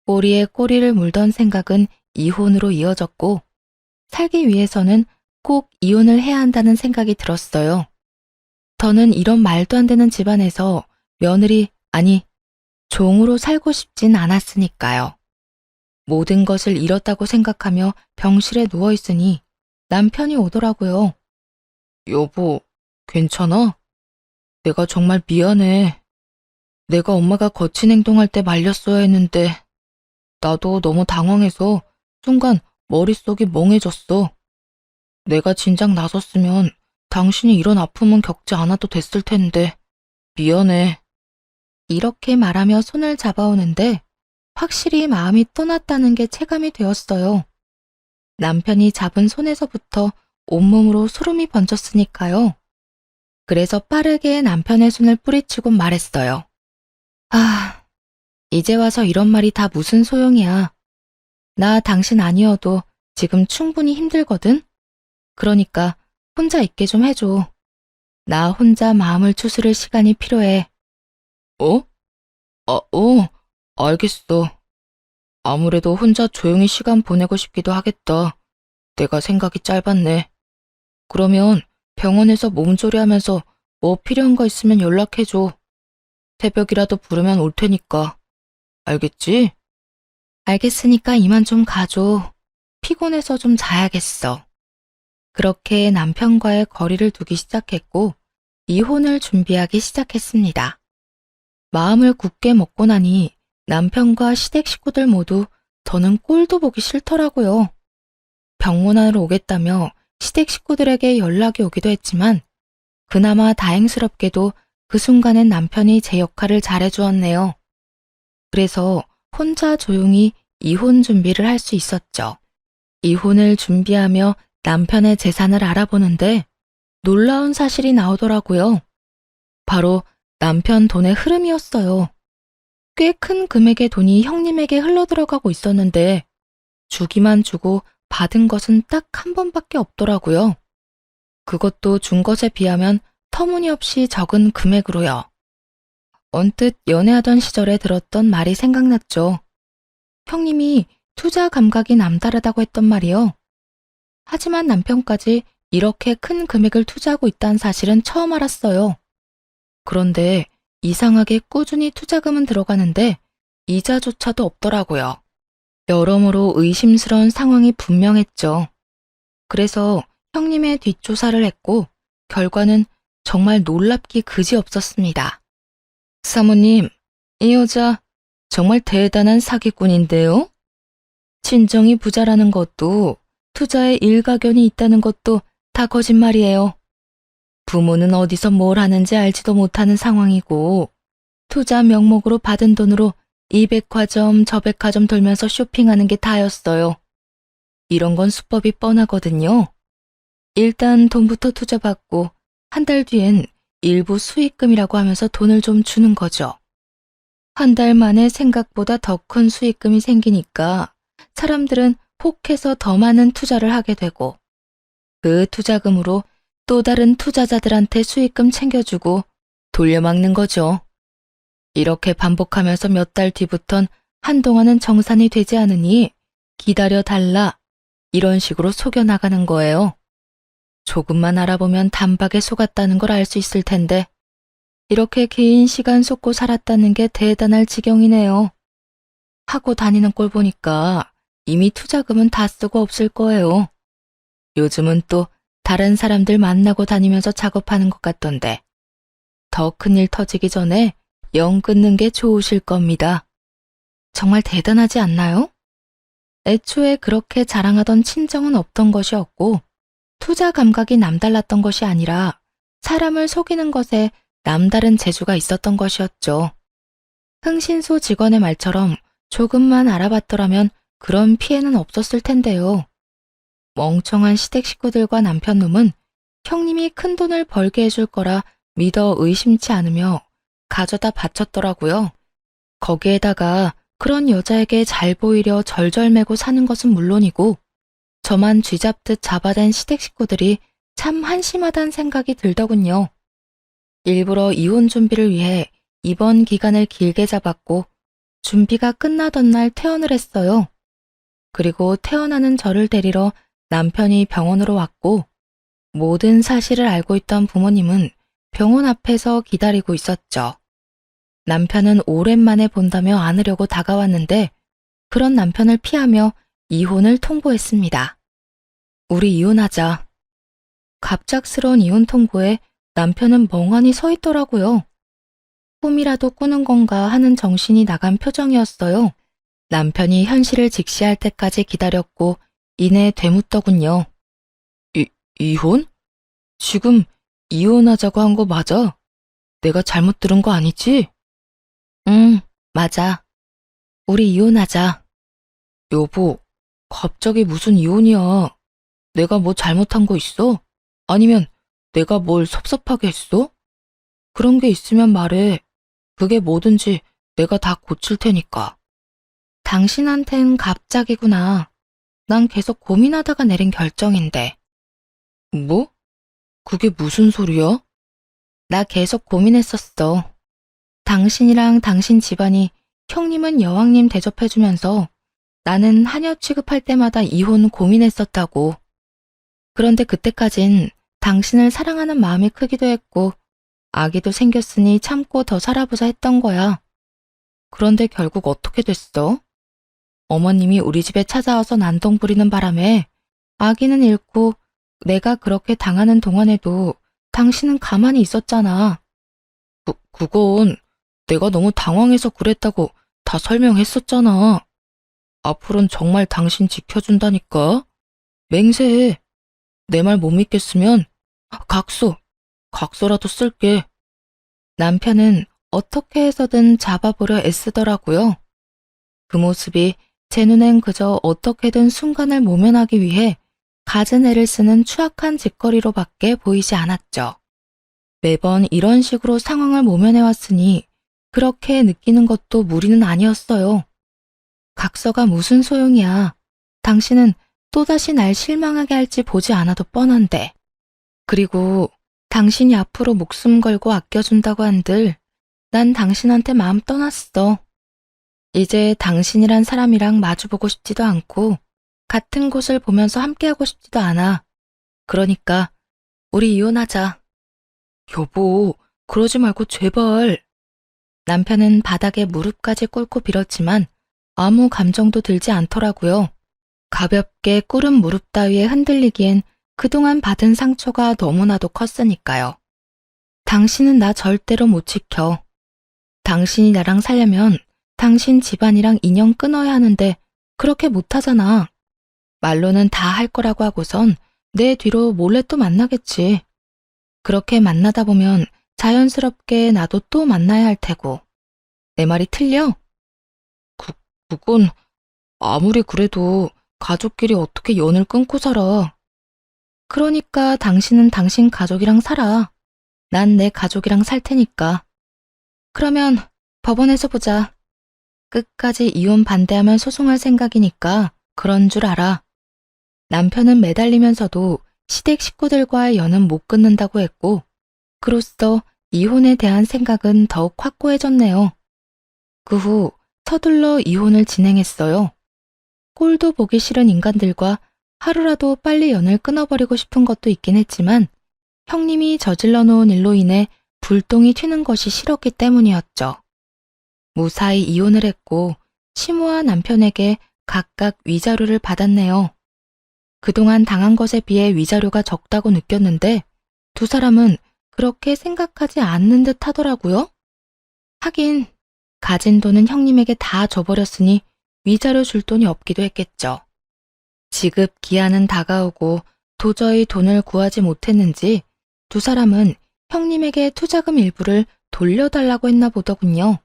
꼬리에 꼬리를 물던 생각은 이혼으로 이어졌고 살기 위해서는 꼭 이혼을 해야 한다는 생각이 들었어요. 더는 이런 말도 안 되는 집안에서 며느리, 아니, 종으로 살고 싶진 않았으니까요. 모든 것을 잃었다고 생각하며 병실에 누워있으니 남편이 오더라고요. 여보, 괜찮아? 내가 정말 미안해. 내가 엄마가 거친 행동할 때 말렸어야 했는데 나도 너무 당황해서 순간 머릿속이 멍해졌어. 내가 진작 나섰으면 당신이 이런 아픔은 겪지 않아도 됐을 텐데 미안해. 이렇게 말하며 손을 잡아오는데 확실히 마음이 떠났다는 게 체감이 되었어요. 남편이 잡은 손에서부터 온몸으로 소름이 번졌으니까요. 그래서 빠르게 남편의 손을 뿌리치고 말했어요. 아, 이제 와서 이런 말이 다 무슨 소용이야. 나 당신 아니어도 지금 충분히 힘들거든? 그러니까 혼자 있게 좀 해줘. 나 혼자 마음을 추스를 시간이 필요해. 알겠어. 아무래도 혼자 조용히 시간 보내고 싶기도 하겠다. 내가 생각이 짧았네. 그러면 병원에서 몸조리하면서 뭐 필요한 거 있으면 연락해줘. 새벽이라도 부르면 올 테니까. 알겠지? 알겠으니까 이만 좀 가줘. 피곤해서 좀 자야겠어. 그렇게 남편과의 거리를 두기 시작했고 이혼을 준비하기 시작했습니다. 마음을 굳게 먹고 나니 남편과 시댁 식구들 모두 더는 꼴도 보기 싫더라고요. 병문안으로 오겠다며 시댁 식구들에게 연락이 오기도 했지만 그나마 다행스럽게도 그 순간엔 남편이 제 역할을 잘해주었네요. 그래서 혼자 조용히 이혼 준비를 할 수 있었죠. 이혼을 준비하며 남편의 재산을 알아보는데 놀라운 사실이 나오더라고요. 바로 남편 돈의 흐름이었어요. 꽤 큰 금액의 돈이 형님에게 흘러들어가고 있었는데 주기만 주고 받은 것은 딱 한 번밖에 없더라고요. 그것도 준 것에 비하면 터무니없이 적은 금액으로요. 언뜻 연애하던 시절에 들었던 말이 생각났죠. 형님이 투자 감각이 남다르다고 했던 말이요. 하지만 남편까지 이렇게 큰 금액을 투자하고 있다는 사실은 처음 알았어요. 그런데 이상하게 꾸준히 투자금은 들어가는데 이자조차도 없더라고요. 여러모로 의심스러운 상황이 분명했죠. 그래서 형님의 뒷조사를 했고 결과는 정말 놀랍기 그지없었습니다. 사모님, 이 여자 정말 대단한 사기꾼인데요? 친정이 부자라는 것도 투자에 일가견이 있다는 것도 다 거짓말이에요. 부모는 어디서 뭘 하는지 알지도 못하는 상황이고 투자 명목으로 받은 돈으로 이 백화점 저 백화점 돌면서 쇼핑하는 게 다였어요. 이런 건 수법이 뻔하거든요. 일단 돈부터 투자받고 한 달 뒤엔 일부 수익금이라고 하면서 돈을 좀 주는 거죠. 한 달 만에 생각보다 더 큰 수익금이 생기니까 사람들은 혹해서 더 많은 투자를 하게 되고 그 투자금으로 또 다른 투자자들한테 수익금 챙겨주고 돌려막는 거죠. 이렇게 반복하면서 몇 달 뒤부턴 한동안은 정산이 되지 않으니 기다려 달라 이런 식으로 속여나가는 거예요. 조금만 알아보면 단박에 속았다는 걸 알 수 있을 텐데 이렇게 긴 시간 속고 살았다는 게 대단할 지경이네요. 하고 다니는 꼴 보니까 이미 투자금은 다 쓰고 없을 거예요. 요즘은 또 다른 사람들 만나고 다니면서 작업하는 것 같던데 더 큰일 터지기 전에 영 끊는 게 좋으실 겁니다. 정말 대단하지 않나요? 애초에 그렇게 자랑하던 친정은 없던 것이었고 투자 감각이 남달랐던 것이 아니라 사람을 속이는 것에 남다른 재주가 있었던 것이었죠. 흥신소 직원의 말처럼 조금만 알아봤더라면 그런 피해는 없었을 텐데요. 멍청한 시댁 식구들과 남편놈은 형님이 큰 돈을 벌게 해줄 거라 믿어 의심치 않으며 가져다 바쳤더라고요. 거기에다가 그런 여자에게 잘 보이려 절절매고 사는 것은 물론이고 저만 쥐잡듯 잡아댄 시댁 식구들이 참 한심하다는 생각이 들더군요. 일부러 이혼 준비를 위해 입원 기간을 길게 잡았고 준비가 끝나던 날 퇴원을 했어요. 그리고 퇴원하는 저를 데리러 남편이 병원으로 왔고 모든 사실을 알고 있던 부모님은 병원 앞에서 기다리고 있었죠. 남편은 오랜만에 본다며 안으려고 다가왔는데 그런 남편을 피하며 이혼을 통보했습니다. 우리 이혼하자. 갑작스러운 이혼 통보에 남편은 멍하니 서 있더라고요. 꿈이라도 꾸는 건가 하는 정신이 나간 표정이었어요. 남편이 현실을 직시할 때까지 기다렸고 이내 되묻더군요. 이혼? 지금 이혼하자고 한 거 맞아? 내가 잘못 들은 거 아니지? 응, 맞아. 우리 이혼하자. 여보, 갑자기 무슨 이혼이야? 내가 뭐 잘못한 거 있어? 아니면 내가 뭘 섭섭하게 했어? 그런 게 있으면 말해. 그게 뭐든지 내가 다 고칠 테니까. 당신한텐 갑자기구나. 난 계속 고민하다가 내린 결정인데. 뭐? 그게 무슨 소리야? 나 계속 고민했었어. 당신이랑 당신 집안이 형님은 여왕님 대접해주면서 나는 하녀 취급할 때마다 이혼 고민했었다고. 그런데 그때까진 당신을 사랑하는 마음이 크기도 했고 아기도 생겼으니 참고 더 살아보자 했던 거야. 그런데 결국 어떻게 됐어? 어머님이 우리 집에 찾아와서 난동 부리는 바람에 아기는 잃고 내가 그렇게 당하는 동안에도 당신은 가만히 있었잖아. 그건 내가 너무 당황해서 그랬다고 다 설명했었잖아. 앞으로는 정말 당신 지켜준다니까. 맹세해. 내 말 못 믿겠으면 각서라도 쓸게. 남편은 어떻게 해서든 잡아보려 애쓰더라고요. 그 모습이 제 눈엔 그저 어떻게든 순간을 모면하기 위해 갖은 애를 쓰는 추악한 짓거리로밖에 보이지 않았죠. 매번 이런 식으로 상황을 모면해왔으니 그렇게 느끼는 것도 무리는 아니었어요. 각서가 무슨 소용이야. 당신은 또다시 날 실망하게 할지 보지 않아도 뻔한데. 그리고 당신이 앞으로 목숨 걸고 아껴준다고 한들 난 당신한테 마음 떠났어. 이제 당신이란 사람이랑 마주보고 싶지도 않고 같은 곳을 보면서 함께하고 싶지도 않아. 그러니까 우리 이혼하자. 여보, 그러지 말고 제발. 남편은 바닥에 무릎까지 꿇고 빌었지만 아무 감정도 들지 않더라고요. 가볍게 꿇은 무릎 따위에 흔들리기엔 그동안 받은 상처가 너무나도 컸으니까요. 당신은 나 절대로 못 지켜. 당신이 나랑 살려면 당신 집안이랑 인연 끊어야 하는데 그렇게 못하잖아. 말로는 다 할 거라고 하고선 내 뒤로 몰래 또 만나겠지. 그렇게 만나다 보면 자연스럽게 나도 또 만나야 할 테고. 내 말이 틀려? 그건 아무리 그래도 가족끼리 어떻게 연을 끊고 살아. 그러니까 당신은 당신 가족이랑 살아. 난 내 가족이랑 살 테니까. 그러면 법원에서 보자. 끝까지 이혼 반대하면 소송할 생각이니까 그런 줄 알아. 남편은 매달리면서도 시댁 식구들과의 연은 못 끊는다고 했고, 그로써 이혼에 대한 생각은 더욱 확고해졌네요. 그 후 서둘러 이혼을 진행했어요. 꼴도 보기 싫은 인간들과 하루라도 빨리 연을 끊어버리고 싶은 것도 있긴 했지만 형님이 저질러 놓은 일로 인해 불똥이 튀는 것이 싫었기 때문이었죠. 무사히 이혼을 했고 시모와 남편에게 각각 위자료를 받았네요. 그동안 당한 것에 비해 위자료가 적다고 느꼈는데 두 사람은 그렇게 생각하지 않는 듯 하더라고요. 하긴 가진 돈은 형님에게 다 줘버렸으니 위자료 줄 돈이 없기도 했겠죠. 지급 기한은 다가오고 도저히 돈을 구하지 못했는지 두 사람은 형님에게 투자금 일부를 돌려달라고 했나 보더군요.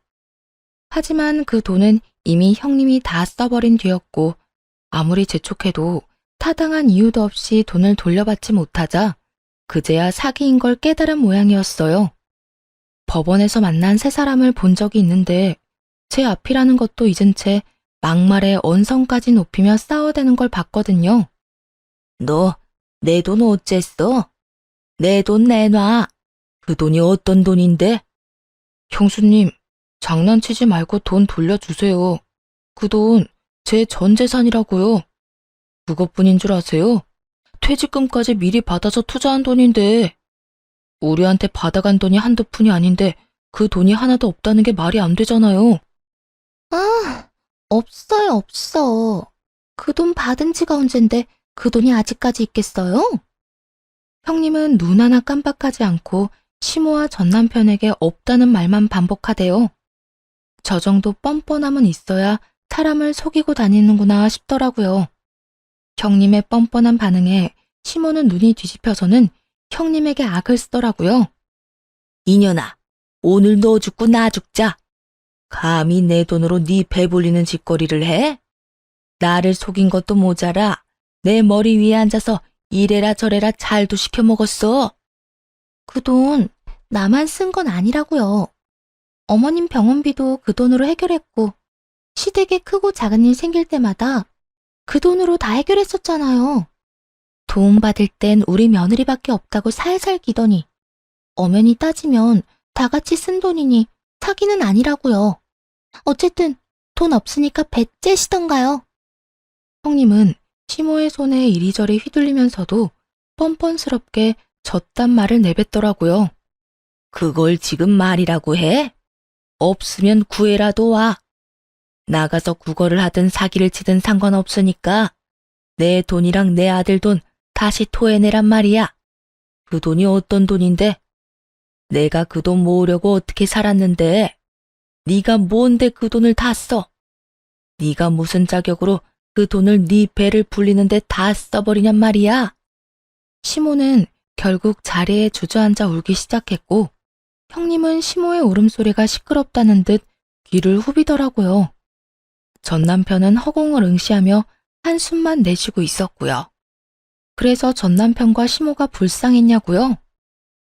하지만 그 돈은 이미 형님이 다 써버린 뒤였고 아무리 재촉해도 타당한 이유도 없이 돈을 돌려받지 못하자 그제야 사기인 걸 깨달은 모양이었어요. 법원에서 만난 세 사람을 본 적이 있는데 제 앞이라는 것도 잊은 채 막말에 언성까지 높이며 싸워대는 걸 봤거든요. 너 내 돈 어쨌어? 내 돈 내놔. 그 돈이 어떤 돈인데? 형수님, 장난치지 말고 돈 돌려주세요. 그 돈 제 전 재산이라고요. 그것뿐인 줄 아세요? 퇴직금까지 미리 받아서 투자한 돈인데 우리한테 받아간 돈이 한두 푼이 아닌데 그 돈이 하나도 없다는 게 말이 안 되잖아요. 아, 없어요, 없어. 그 돈 받은 지가 언젠데 그 돈이 아직까지 있겠어요? 형님은 눈 하나 깜빡하지 않고 시모와 전 남편에게 없다는 말만 반복하대요. 저 정도 뻔뻔함은 있어야 사람을 속이고 다니는구나 싶더라고요. 형님의 뻔뻔한 반응에 시모는 눈이 뒤집혀서는 형님에게 악을 쓰더라고요. 이년아, 오늘 너 죽고 나 죽자. 감히 내 돈으로 네 배불리는 짓거리를 해? 나를 속인 것도 모자라 내 머리 위에 앉아서 이래라 저래라 잘도 시켜 먹었어. 그 돈 나만 쓴 건 아니라고요. 어머님 병원비도 그 돈으로 해결했고 시댁에 크고 작은 일 생길 때마다 그 돈으로 다 해결했었잖아요. 도움받을 땐 우리 며느리밖에 없다고 살살 기더니 엄연히 따지면 다 같이 쓴 돈이니 사기는 아니라고요. 어쨌든 돈 없으니까 배째시던가요. 형님은 시모의 손에 이리저리 휘둘리면서도 뻔뻔스럽게 젖단 말을 내뱉더라고요. 그걸 지금 말이라고 해? 없으면 구해라도 와. 나가서 구걸을 하든 사기를 치든 상관없으니까 내 돈이랑 내 아들 돈 다시 토해내란 말이야. 그 돈이 어떤 돈인데? 내가 그 돈 모으려고 어떻게 살았는데 네가 뭔데 그 돈을 다 써? 네가 무슨 자격으로 그 돈을 네 배를 불리는데 다 써버리냔 말이야. 시모는 결국 자리에 주저앉아 울기 시작했고 형님은 시모의 울음소리가 시끄럽다는 듯 귀를 후비더라고요. 전 남편은 허공을 응시하며 한숨만 내쉬고 있었고요. 그래서 전 남편과 시모가 불쌍했냐고요?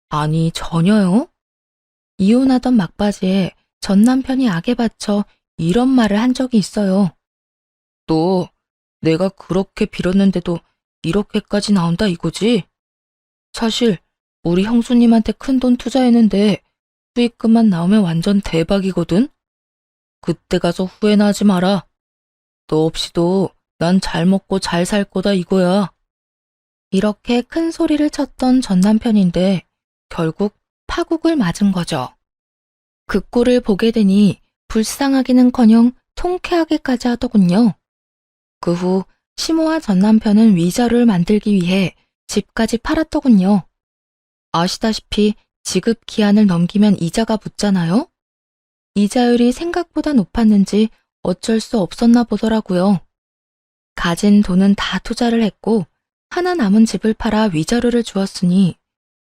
아니, 전혀요. 이혼하던 막바지에 전 남편이 악에 받쳐 이런 말을 한 적이 있어요. 너, 내가 그렇게 빌었는데도 이렇게까지 나온다 이거지? 사실 우리 형수님한테 큰돈 투자했는데 수익금만 나오면 완전 대박이거든? 그때 가서 후회나 하지 마라. 너 없이도 난 잘 먹고 잘 살 거다 이거야. 이렇게 큰 소리를 쳤던 전 남편인데 결국 파국을 맞은 거죠. 그 꼴을 보게 되니 불쌍하기는커녕 통쾌하게까지 하더군요. 그 후 시모와 전 남편은 위자료를 만들기 위해 집까지 팔았더군요. 아시다시피 지급 기한을 넘기면 이자가 붙잖아요? 이자율이 생각보다 높았는지 어쩔 수 없었나 보더라고요. 가진 돈은 다 투자를 했고 하나 남은 집을 팔아 위자료를 주었으니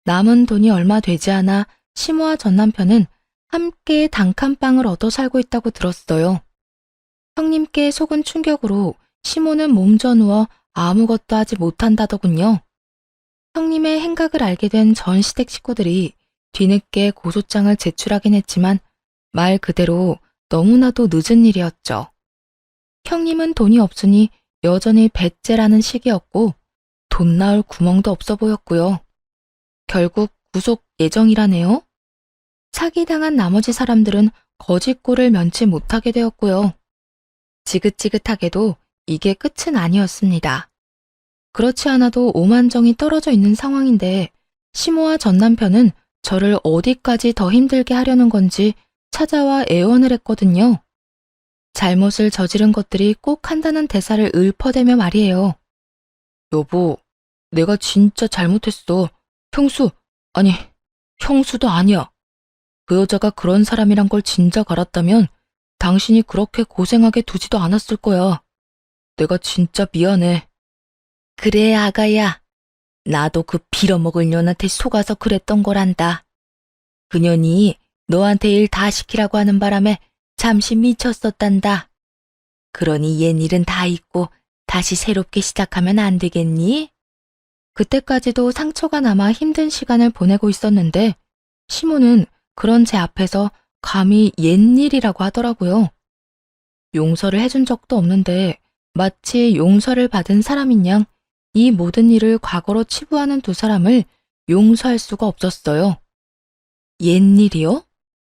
남은 돈이 얼마 되지 않아 시모와 전 남편은 함께 단칸방을 얻어 살고 있다고 들었어요. 형님께 속은 충격으로 시모는 몸져 누워 아무것도 하지 못한다더군요. 형님의 행각을 알게 된 전 시댁 식구들이 뒤늦게 고소장을 제출하긴 했지만 말 그대로 너무나도 늦은 일이었죠. 형님은 돈이 없으니 여전히 배째라는 식이었고 돈 나올 구멍도 없어 보였고요. 결국 구속 예정이라네요. 사기당한 나머지 사람들은 거짓골을 면치 못하게 되었고요. 지긋지긋하게도 이게 끝은 아니었습니다. 그렇지 않아도 오만정이 떨어져 있는 상황인데 시모와 전 남편은 저를 어디까지 더 힘들게 하려는 건지 찾아와 애원을 했거든요. 잘못을 저지른 것들이 꼭 한다는 대사를 읊어대며 말이에요. 여보, 내가 진짜 잘못했어. 아니, 형수도 아니야. 그 여자가 그런 사람이란 걸 진작 알았다면 당신이 그렇게 고생하게 두지도 않았을 거야. 내가 진짜 미안해. 그래, 아가야. 나도 그 빌어먹을 년한테 속아서 그랬던 거란다. 그년이 너한테 일 다 시키라고 하는 바람에 잠시 미쳤었단다. 그러니 옛 일은 다 잊고 다시 새롭게 시작하면 안 되겠니? 그때까지도 상처가 남아 힘든 시간을 보내고 있었는데 시모는 그런 제 앞에서 감히 옛일이라고 하더라고요. 용서를 해준 적도 없는데 마치 용서를 받은 사람인 양 이 모든 일을 과거로 치부하는 두 사람을 용서할 수가 없었어요. 옛일이요?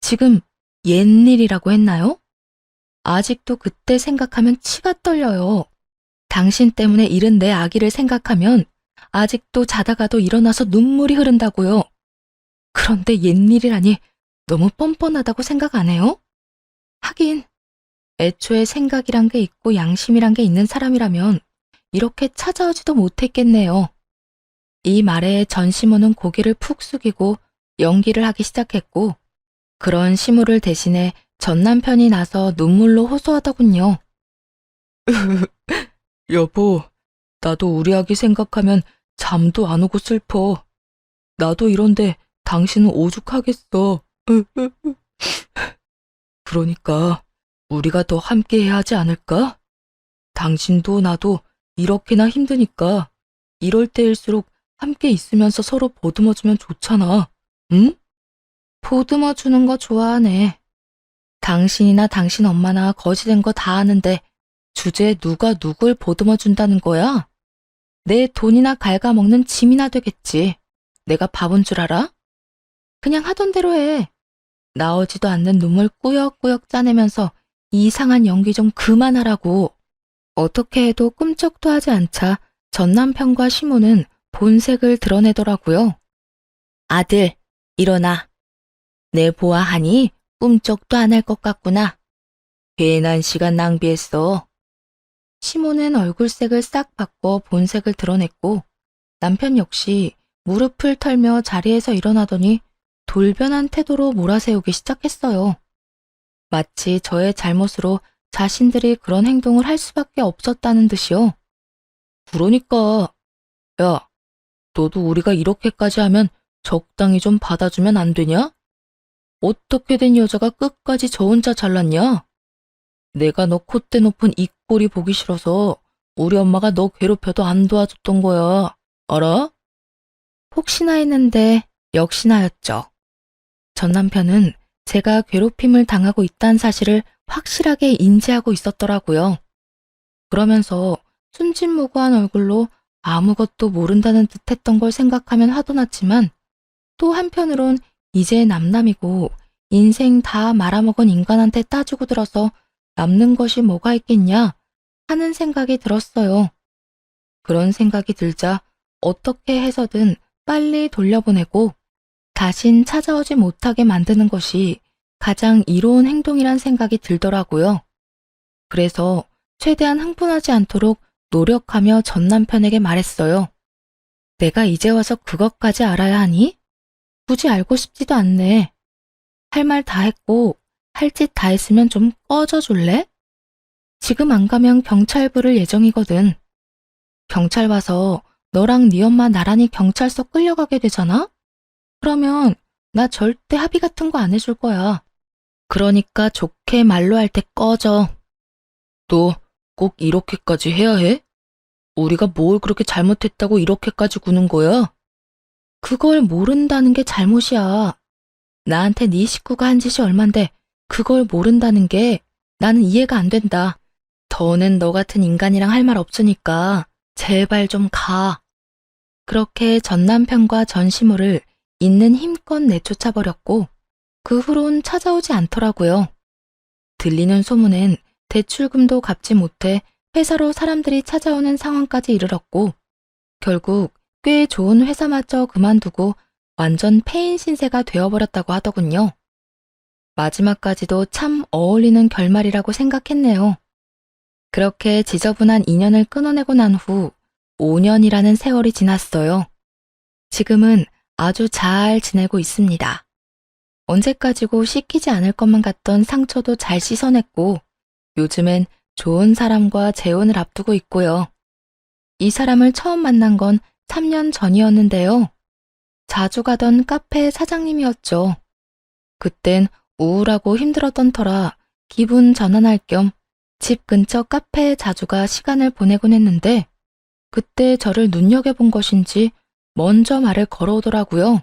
지금 옛일이라고 했나요? 아직도 그때 생각하면 치가 떨려요. 당신 때문에 잃은 내 아기를 생각하면 아직도 자다가도 일어나서 눈물이 흐른다고요. 그런데 옛일이라니 너무 뻔뻔하다고 생각 안 해요? 하긴 애초에 생각이란 게 있고 양심이란 게 있는 사람이라면 이렇게 찾아오지도 못했겠네요. 이 말에 전 시모는 고개를 푹 숙이고 연기를 하기 시작했고 그런 시모를 대신해 전 남편이 나서 눈물로 호소하더군요. 여보, 나도 우리 아기 생각하면 잠도 안 오고 슬퍼. 나도 이런데 당신은 오죽하겠어. 그러니까 우리가 더 함께 해야 하지 않을까? 당신도 나도 이렇게나 힘드니까 이럴 때일수록 함께 있으면서 서로 보듬어주면 좋잖아. 응? 보듬어주는 거 좋아하네. 당신이나 당신 엄마나 거지된 거 다 아는데 주제에 누가 누굴 보듬어준다는 거야? 내 돈이나 갉아먹는 짐이나 되겠지. 내가 바본 줄 알아? 그냥 하던 대로 해. 나오지도 않는 눈물 꾸역꾸역 짜내면서 이상한 연기 좀 그만하라고. 어떻게 해도 꿈쩍도 하지 않자 전 남편과 시모는 본색을 드러내더라고요. 아들, 일어나. 내 보아하니 꿈쩍도 안 할 것 같구나. 괜한 시간 낭비했어. 시모는 얼굴색을 싹 바꿔 본색을 드러냈고 남편 역시 무릎을 털며 자리에서 일어나더니 돌변한 태도로 몰아세우기 시작했어요. 마치 저의 잘못으로 자신들이 그런 행동을 할 수밖에 없었다는 듯이요. 그러니까, 야, 너도 우리가 이렇게까지 하면 적당히 좀 받아주면 안 되냐? 어떻게 된 여자가 끝까지 저 혼자 잘났냐? 내가 너 콧대 높은 이 꼴이 보기 싫어서 우리 엄마가 너 괴롭혀도 안 도와줬던 거야. 알아? 혹시나 했는데 역시나였죠. 전 남편은 제가 괴롭힘을 당하고 있다는 사실을 확실하게 인지하고 있었더라고요. 그러면서 순진무구한 얼굴로 아무것도 모른다는 듯 했던 걸 생각하면 화도 났지만 또 한편으론 이제 남남이고 인생 다 말아먹은 인간한테 따지고 들어서 남는 것이 뭐가 있겠냐 하는 생각이 들었어요. 그런 생각이 들자 어떻게 해서든 빨리 돌려보내고 다신 찾아오지 못하게 만드는 것이 가장 이로운 행동이란 생각이 들더라고요. 그래서 최대한 흥분하지 않도록 노력하며 전 남편에게 말했어요. 내가 이제 와서 그것까지 알아야 하니? 굳이 알고 싶지도 않네. 할 말 다 했고 할 짓 다 했으면 좀 꺼져 줄래? 지금 안 가면 경찰 부를 예정이거든. 경찰 와서 너랑 네 엄마 나란히 경찰서 끌려가게 되잖아? 그러면 나 절대 합의 같은 거 안 해줄 거야. 그러니까 좋게 말로 할 때 꺼져. 너 꼭 이렇게까지 해야 해? 우리가 뭘 그렇게 잘못했다고 이렇게까지 구는 거야? 그걸 모른다는 게 잘못이야. 나한테 네 식구가 한 짓이 얼만데 그걸 모른다는 게 나는 이해가 안 된다. 더는 너 같은 인간이랑 할 말 없으니까 제발 좀 가. 그렇게 전 남편과 전 시모를 있는 힘껏 내쫓아버렸고 그 후론 찾아오지 않더라고요. 들리는 소문엔 대출금도 갚지 못해 회사로 사람들이 찾아오는 상황까지 이르렀고 결국 꽤 좋은 회사마저 그만두고 완전 폐인 신세가 되어버렸다고 하더군요. 마지막까지도 참 어울리는 결말이라고 생각했네요. 그렇게 지저분한 인연을 끊어내고 난 후 5년이라는 세월이 지났어요. 지금은 아주 잘 지내고 있습니다. 언제까지고 씻기지 않을 것만 같던 상처도 잘 씻어냈고 요즘엔 좋은 사람과 재혼을 앞두고 있고요. 이 사람을 처음 만난 건 3년 전이었는데요. 자주 가던 카페 사장님이었죠. 그땐 우울하고 힘들었던 터라 기분 전환할 겸 집 근처 카페에 자주 가 시간을 보내곤 했는데 그때 저를 눈여겨본 것인지 먼저 말을 걸어오더라고요.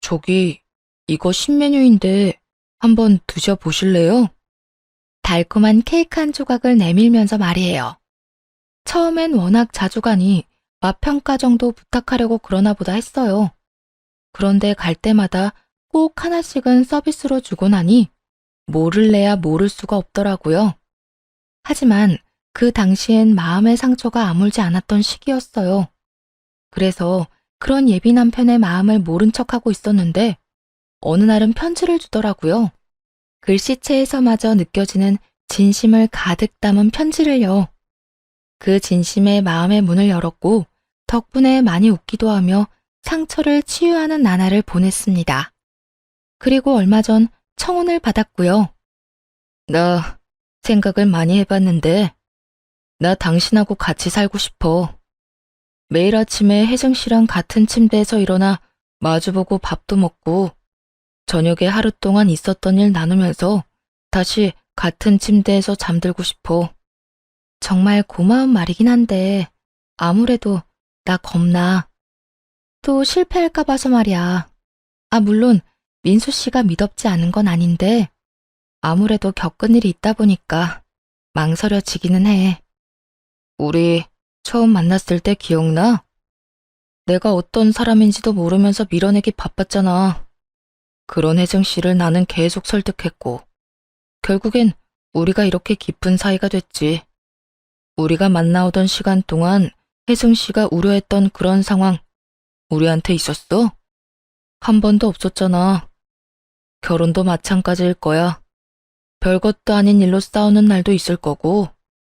저기, 이거 신메뉴인데 한번 드셔보실래요? 달콤한 케이크 한 조각을 내밀면서 말이에요. 처음엔 워낙 자주 가니 맛평가 정도 부탁하려고 그러나 보다 했어요. 그런데 갈 때마다 꼭 하나씩은 서비스로 주고 나니 모를래야 모를 수가 없더라고요. 하지만 그 당시엔 마음의 상처가 아물지 않았던 시기였어요. 그래서 그런 예비 남편의 마음을 모른 척하고 있었는데 어느 날은 편지를 주더라고요. 글씨체에서마저 느껴지는 진심을 가득 담은 편지를요. 그 진심에 마음의 문을 열었고 덕분에 많이 웃기도 하며 상처를 치유하는 나날을 보냈습니다. 그리고 얼마 전 청혼을 받았고요. 나 생각을 많이 해봤는데 나 당신하고 같이 살고 싶어. 매일 아침에 혜정 씨랑 같은 침대에서 일어나 마주보고 밥도 먹고 저녁에 하루 동안 있었던 일 나누면서 다시 같은 침대에서 잠들고 싶어. 정말 고마운 말이긴 한데 아무래도 나 겁나. 또 실패할까 봐서 말이야. 물론 민수 씨가 미덥지 않은 건 아닌데 아무래도 겪은 일이 있다 보니까 망설여지기는 해. 우리 처음 만났을 때 기억나? 내가 어떤 사람인지도 모르면서 밀어내기 바빴잖아. 그런 혜정 씨를 나는 계속 설득했고 결국엔 우리가 이렇게 깊은 사이가 됐지. 우리가 만나오던 시간 동안 혜정 씨가 우려했던 그런 상황 우리한테 있었어? 한 번도 없었잖아. 결혼도 마찬가지일 거야. 별것도 아닌 일로 싸우는 날도 있을 거고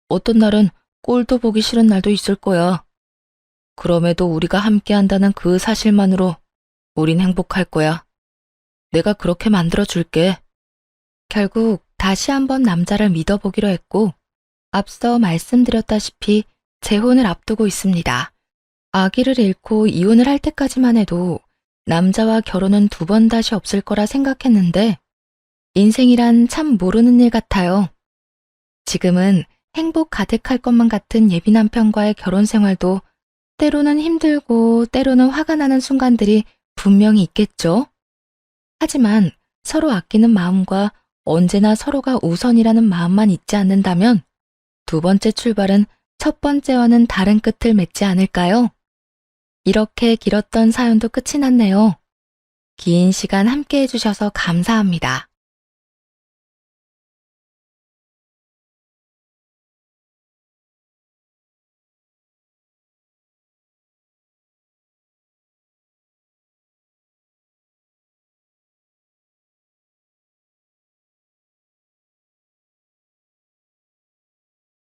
어떤 날은 꼴도 보기 싫은 날도 있을 거야. 그럼에도 우리가 함께한다는 그 사실만으로 우린 행복할 거야. 내가 그렇게 만들어줄게. 결국 다시 한번 남자를 믿어보기로 했고 앞서 말씀드렸다시피 재혼을 앞두고 있습니다. 아기를 잃고 이혼을 할 때까지만 해도 남자와 결혼은 두 번 다시 없을 거라 생각했는데 인생이란 참 모르는 일 같아요. 지금은 행복 가득할 것만 같은 예비 남편과의 결혼 생활도 때로는 힘들고 때로는 화가 나는 순간들이 분명히 있겠죠. 하지만 서로 아끼는 마음과 언제나 서로가 우선이라는 마음만 있지 않는다면 두 번째 출발은 첫 번째와는 다른 끝을 맺지 않을까요? 이렇게 길었던 사연도 끝이 났네요. 긴 시간 함께 해주셔서 감사합니다.